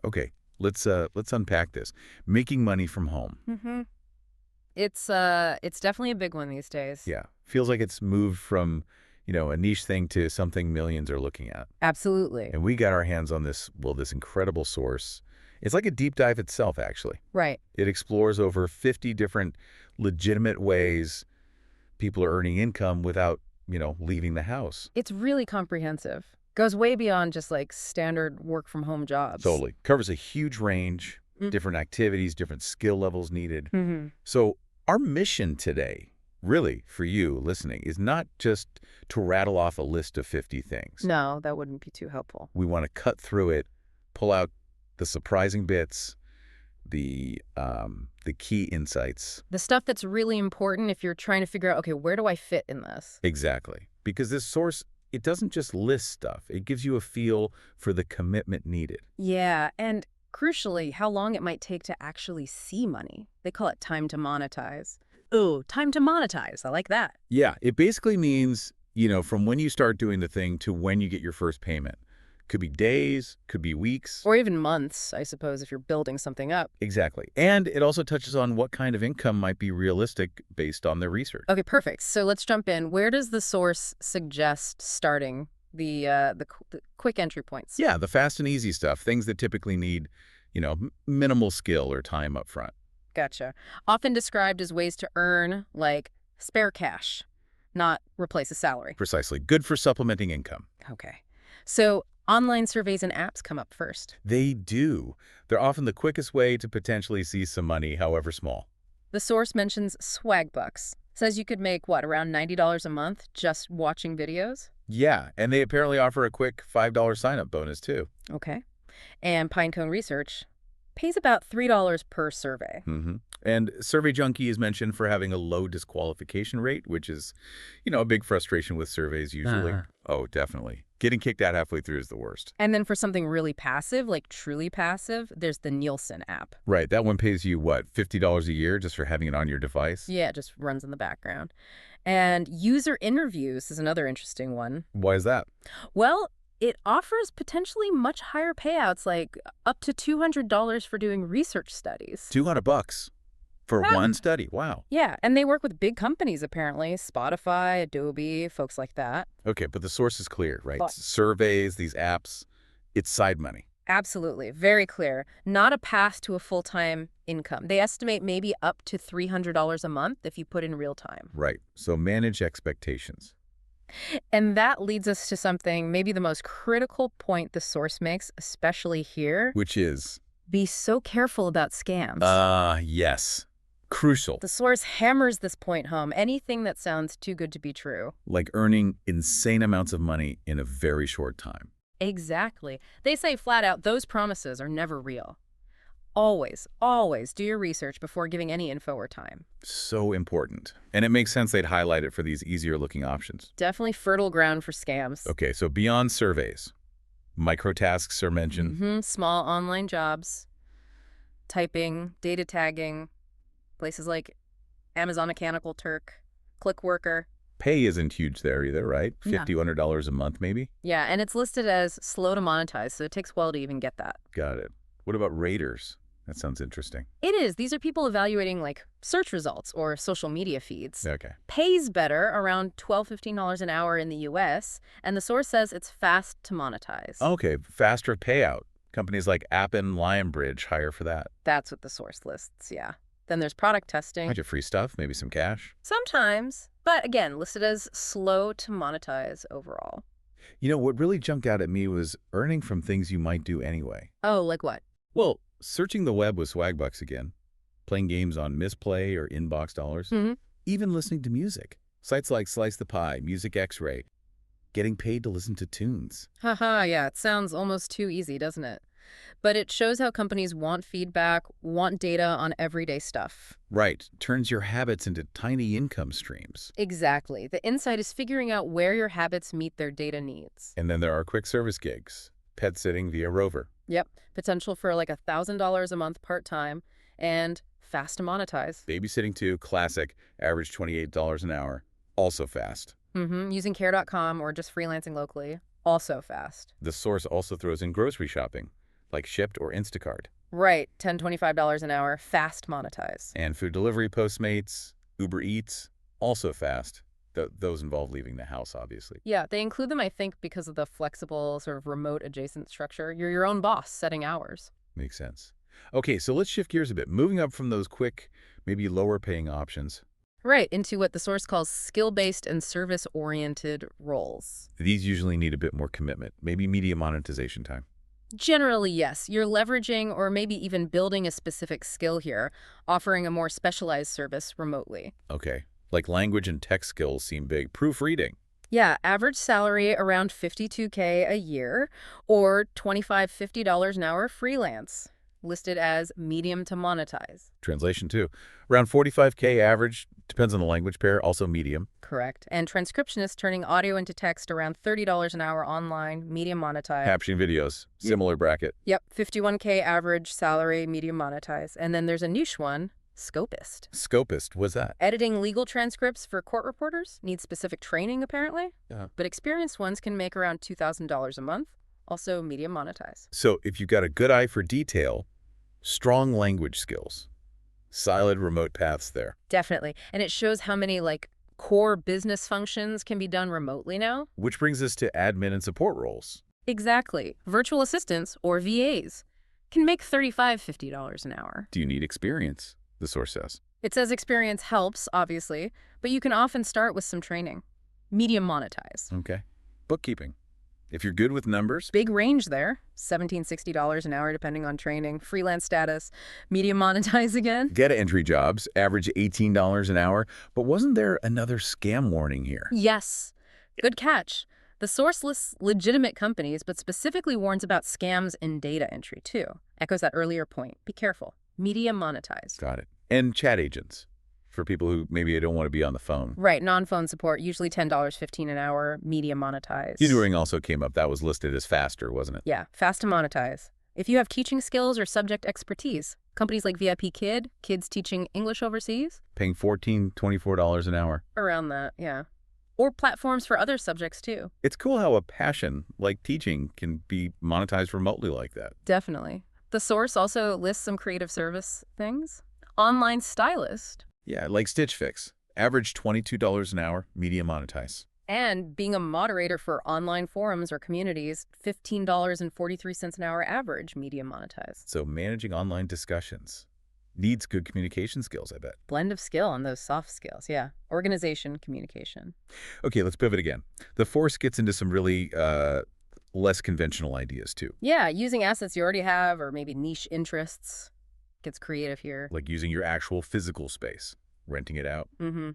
Okay, let's unpack this. Making money from home. Mm-hmm. It's definitely a big one these days. Yeah, feels like it's moved from, a niche thing to something millions are looking at. Absolutely. And we got our hands on this incredible source. It's like a deep dive itself, actually. Right. It explores over 50 different legitimate ways people are earning income without, leaving the house. It's really comprehensive. Goes way beyond just like standard work from home jobs. Totally. Covers a huge range, Mm. different activities, different skill levels needed. Mm-hmm. So our mission today, really, for you listening, is not just to rattle off a list of 50 things. No, that wouldn't be too helpful. We want to cut through it, pull out the surprising bits, the key insights. The stuff that's really important if you're trying to figure out, okay, where do I fit in this? Exactly. Because this source, it doesn't just list stuff. It gives you a feel for the commitment needed. Yeah, and crucially, how long it might take to actually see money. They call it time to monetize. Ooh, time to monetize. I like that. Yeah, it basically means, from when you start doing the thing to when you get your first payment. Could be days, could be weeks. Or even months, I suppose, if you're building something up. Exactly. And it also touches on what kind of income might be realistic based on their research. Okay, perfect. So let's jump in. Where does the source suggest starting the quick entry points? Yeah, the fast and easy stuff, things that typically need, minimal skill or time up front. Gotcha. Often described as ways to earn, like spare cash, not replace a salary. Precisely. Good for supplementing income. Okay. So online surveys and apps come up first. They do. They're often the quickest way to potentially see some money, however small. The source mentions Swagbucks. Says you could make, what, around $90 a month just watching videos? Yeah, and they apparently offer a quick $5 sign-up bonus, too. Okay. And Pinecone Research pays about $3 per survey. Mm-hmm. And Survey Junkie is mentioned for having a low disqualification rate, which is, a big frustration with surveys usually. Oh, definitely. Getting kicked out halfway through is the worst. And then for something really passive, like truly passive, there's the Nielsen app. Right. That one pays you, what, $50 a year just for having it on your device? Yeah, it just runs in the background. And user interviews is another interesting one. Why is that? Well, it offers potentially much higher payouts, like up to $200 for doing research studies. $200 for one study. Wow. Yeah, and they work with big companies, apparently. Spotify, Adobe, folks like that. Okay, but the source is clear, right? But- Surveys, these apps, it's side money. Absolutely. Very clear. Not a path to a full-time income. They estimate maybe up to $300 a month if you put in real time. Right. So manage expectations. And that leads us to something, maybe the most critical point the source makes, especially here. Which is? Be so careful about scams. Yes. Crucial. The source hammers this point home. Anything that sounds too good to be true. Like earning insane amounts of money in a very short time. Exactly. They say flat out, those promises are never real. Always, always do your research before giving any info or time. So important. And it makes sense they'd highlight it for these easier looking options. Definitely fertile ground for scams. Okay, so beyond surveys, microtasks are mentioned. Small online jobs, typing, data tagging, places like Amazon Mechanical Turk, Clickworker. Pay isn't huge there either, right? No. $50 a month maybe? Yeah, and it's listed as slow to monetize, so it takes a while to even get that. Got it. What about raters? That sounds interesting. It is. These are people evaluating like search results or social media feeds. Okay. Pays better, around $12, $15 an hour in the US, and the source says it's fast to monetize. Okay, faster payout. Companies like Appen, Lionbridge hire for that. That's what the source lists, yeah. Then there's product testing. Bunch of free stuff, maybe some cash. Sometimes, but again, listed as slow to monetize overall. What really jumped out at me was earning from things you might do anyway. Oh, like what? Well, searching the web with Swagbucks again, playing games on Misplay or Inbox Dollars, even listening to music. Sites like Slice the Pie, Music X-Ray, getting paid to listen to tunes. Haha, yeah, it sounds almost too easy, doesn't it? But it shows how companies want feedback, want data on everyday stuff. Right. Turns your habits into tiny income streams. Exactly. The insight is figuring out where your habits meet their data needs. And then there are quick service gigs, pet sitting via Rover. Yep. Potential for like $1,000 a month part-time and fast to monetize. Babysitting too, classic, average $28 an hour, also fast. Using care.com or just freelancing locally, also fast. The source also throws in grocery shopping. like Shipt or Instacart. Right, $10, $25 an hour, fast monetize. And food delivery, Postmates, Uber Eats, also fast. Those involve leaving the house, obviously. Yeah, they include them, I think, because of the flexible sort of remote adjacent structure. You're your own boss setting hours. Makes sense. Okay, so let's shift gears a bit, moving up from those quick, maybe lower-paying options. Right, into what the source calls skill-based and service-oriented roles. These usually need a bit more commitment, maybe media monetization time. Generally, yes. You're leveraging or maybe even building a specific skill here, offering a more specialized service remotely. Okay, like language and tech skills seem big. Proofreading. Yeah, average salary around $52K a year or $25, $50 an hour freelance, listed as medium to monetize. Translation too. Around 45K average, depends on the language pair, also medium. Correct. And transcriptionist turning audio into text around $30 an hour online, medium monetize. Captioning videos, similar bracket. Yep, 51K average salary, medium monetize. And then there's a niche one, scopist. Scopist, what's that? Editing legal transcripts for court reporters needs specific training, apparently. Yeah. But experienced ones can make around $2,000 a month, also medium monetize. So if you've got a good eye for detail, strong language skills, solid remote paths there. Definitely. And it shows how many, core business functions can be done remotely now. Which brings us to admin and support roles. Exactly. Virtual assistants, or VAs, can make $35, $50 an hour. Do you need experience? The source says. It says experience helps, obviously, but you can often start with some training. Medium monetize. Okay. Bookkeeping. If you're good with numbers. Big range there. $17, $60 an hour depending on training. Freelance status. Medium monetize again. Data entry jobs, average $18 an hour. But wasn't there another scam warning here? Yes. Good catch. The source lists legitimate companies, but specifically warns about scams in data entry, too. Echoes that earlier point. Be careful. Medium monetize. Got it. And chat agents for people who maybe don't want to be on the phone. Right. Non-phone support, usually $10, $15 an hour. Medium monetize. Tutoring also came up. That was listed as faster, wasn't it? Yeah. Fast to monetize. If you have teaching skills or subject expertise, companies like VIP Kid, kids teaching English overseas. Paying $14, $24 an hour. Around that, yeah. Or platforms for other subjects, too. It's cool how a passion like teaching can be monetized remotely like that. Definitely. The source also lists some creative service things. Online stylist. Yeah, like Stitch Fix. Average $22 an hour, medium monetize. And being a moderator for online forums or communities, $15.43 an hour average, medium monetize. So managing online discussions needs good communication skills, I bet. Blend of skill on those soft skills, yeah. Organization, communication. Okay, let's pivot again. The force gets into some really less conventional ideas, too. Yeah, using assets you already have or maybe niche interests. Gets creative here. Like using your actual physical space, renting it out. Mm-hmm.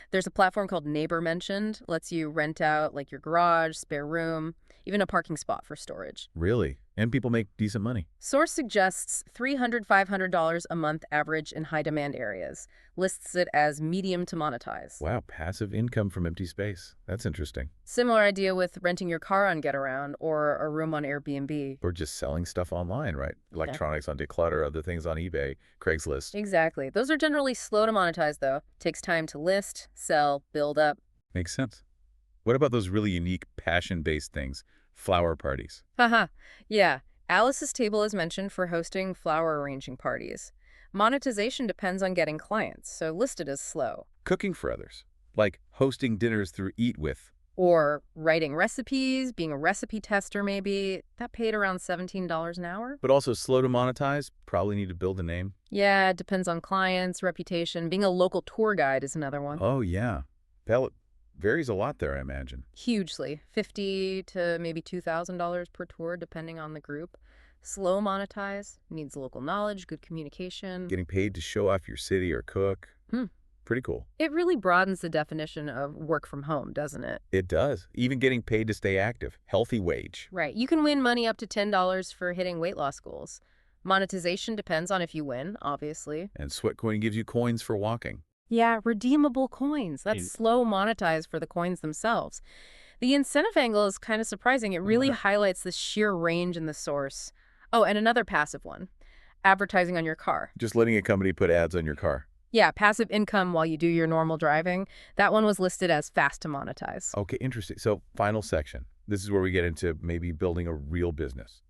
There's a platform called Neighbor mentioned. Lets you rent out like your garage, spare room, even a parking spot for storage. Really? And people make decent money. Source suggests $300, $500 a month average in high-demand areas. Lists it as medium to monetize. Wow, passive income from empty space. That's interesting. Similar idea with renting your car on GetAround or a room on Airbnb. Or just selling stuff online, right? Electronics on Declutter, other things on eBay, Craigslist. Exactly. Those are generally slow to monetize, though. Takes time to list, sell, build up. Makes sense. What about those really unique passion-based things? Flower parties. Haha. Yeah. Alice's Table is mentioned for hosting flower arranging parties. Monetization depends on getting clients, so listed as slow. Cooking for others, like hosting dinners through Eat With. Or writing recipes, being a recipe tester maybe. That paid around $17 an hour. But also slow to monetize, probably need to build a name. Yeah, it depends on clients, reputation. Being a local tour guide is another one. Oh, yeah. That varies a lot there, I imagine. Hugely. $50 to maybe $2,000 per tour, depending on the group. Slow monetize, needs local knowledge, good communication. Getting paid to show off your city or cook. Pretty cool. It really broadens the definition of work from home, doesn't it? It does. Even getting paid to stay active. Healthy wage. Right. You can win money up to $10 for hitting weight loss goals. Monetization depends on if you win, obviously. And Sweatcoin gives you coins for walking. Yeah, redeemable coins. That's slow monetized for the coins themselves. The incentive angle is kind of surprising. It really highlights the sheer range in the source. Oh, and another passive one. Advertising on your car. Just letting a company put ads on your car. Yeah, passive income while you do your normal driving. That one was listed as fast to monetize. Okay, interesting. So final section. This is where we get into maybe building a real business.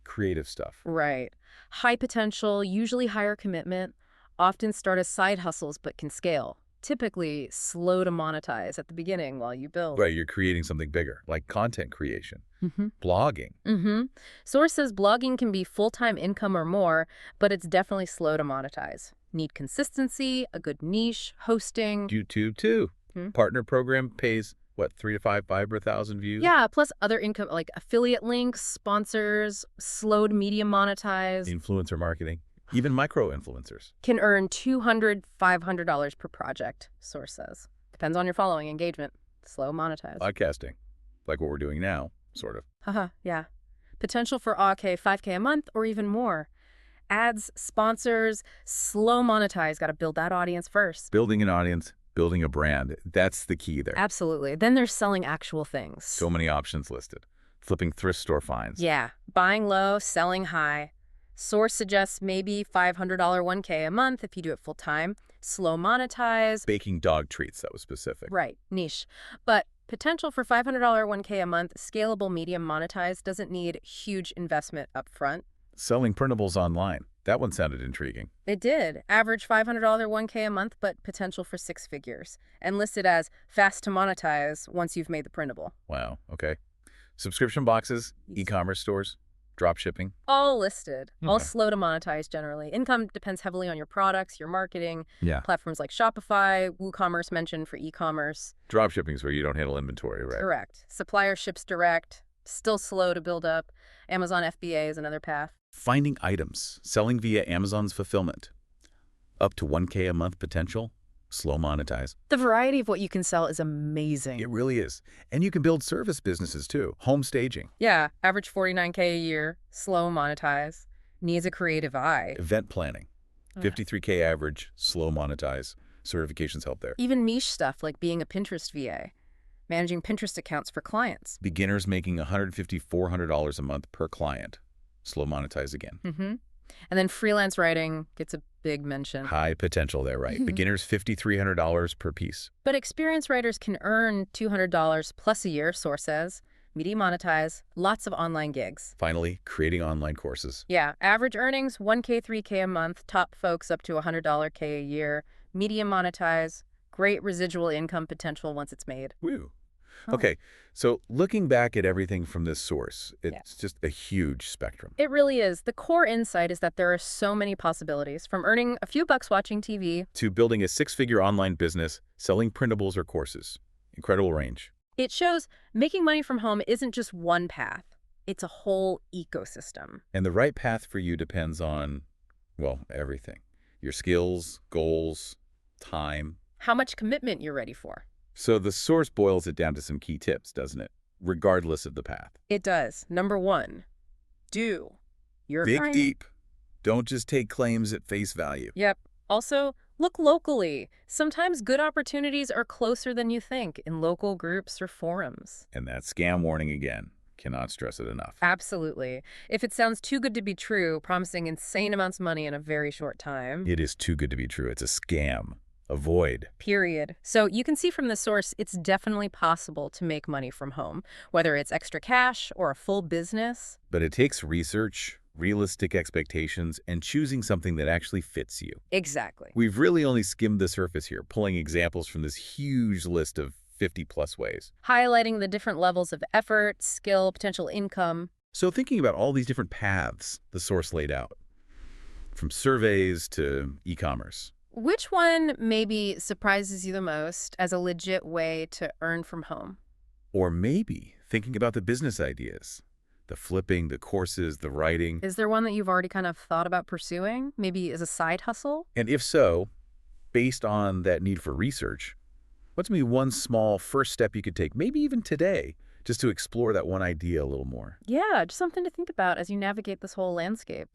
creative stuff. Right. High potential, usually higher commitment, often start as side hustles but can scale. Typically slow to monetize at the beginning while you build. Right, you're creating something bigger, like content creation, Mm-hmm. blogging. Mm-hmm. Source says blogging can be full-time income or more, but it's definitely slow to monetize. Need consistency, a good niche, hosting. YouTube too. Hmm? Partner program pays, what, 3 to 5 per 1,000 views? Yeah, plus other income like affiliate links, sponsors, slow to medium monetize. Influencer marketing, even micro-influencers. Can earn $200, $500 per project, Source says. Depends on your following engagement. Slow monetize. Podcasting, like what we're doing now, sort of. Haha, yeah. Potential for okay, 5K a month or even more. Ads, sponsors, slow monetize. Got to build that audience first. Building an audience, building a brand, that's the key there. Absolutely. Then there's selling actual things. So many options listed. Flipping thrift store finds. Yeah, buying low, selling high. Source suggests maybe $500 1K a month if you do it full time. Slow monetize. Baking dog treats, that was specific. Right, niche. But potential for $500 1K a month, scalable medium monetize, doesn't need huge investment up front. Selling printables online, that one sounded intriguing. It did. Average $500 1K a month, but potential for 6 figures. And listed as fast to monetize once you've made the printable. Wow, okay. Subscription boxes, e-commerce stores, drop shipping. All listed. All Okay. slow to monetize generally. Income depends heavily on your products, your marketing. Yeah. Platforms like Shopify, WooCommerce mentioned for e-commerce. Drop shipping is where you don't handle inventory, right? Correct. Supplier ships direct. Still slow to build up. Amazon FBA is another path. Finding items, selling via Amazon's fulfillment. Up to 1K a month potential, slow monetize. The variety of what you can sell is amazing. It really is. And you can build service businesses too. Home staging, Yeah, average $49K a year, slow monetize. Needs a creative eye. event planning, Yeah. 53K average, slow monetize. Certifications help there. Even niche stuff like being a Pinterest VA. Managing Pinterest accounts for clients. Beginners making $150, $400 a month per client. Slow monetize again. Mm-hmm. And then freelance writing gets a big mention. High potential there, right? Beginners, $5,300 per piece. But experienced writers can earn $200 plus a year, Source says. Medium monetize, lots of online gigs. Finally, creating online courses. Yeah, average earnings, 1K, 3K a month. Top folks up to $100K a year. Medium monetize, great residual income potential once it's made. Woo. Oh. Okay, so looking back at everything from this source, it's just a huge spectrum. It really is. The core insight is that there are so many possibilities, from earning a few bucks watching TV. To building a 6-figure online business, selling printables or courses. Incredible range. It shows making money from home isn't just one path. It's a whole ecosystem. And the right path for you depends on, well, everything. Your skills, goals, time. How much commitment you're ready for. So the source boils it down to some key tips, doesn't it? Regardless of the path. It does. Number 1, do your Dig kind. deep. Don't just take claims at face value. Yep. Also, look locally. Sometimes good opportunities are closer than you think in local groups or forums. And that scam warning again. Cannot stress it enough. Absolutely. If it sounds too good to be true, promising insane amounts of money in a very short time. It is too good to be true. It's a scam. Avoid. Period. So you can see from the source, it's definitely possible to make money from home, whether it's extra cash or a full business. But it takes research, realistic expectations, and choosing something that actually fits you. Exactly. We've really only skimmed the surface here, pulling examples from this huge list of 50-plus ways. Highlighting the different levels of effort, skill, potential income. So thinking about all these different paths the source laid out, from surveys to e-commerce. Which one maybe surprises you the most as a legit way to earn from home? Or maybe thinking about the business ideas, the flipping, the courses, the writing. Is there one that you've already kind of thought about pursuing, maybe as a side hustle? And if so, based on that need for research, what's maybe one small first step you could take, maybe even today, just to explore that one idea a little more? Yeah, just something to think about as you navigate this whole landscape.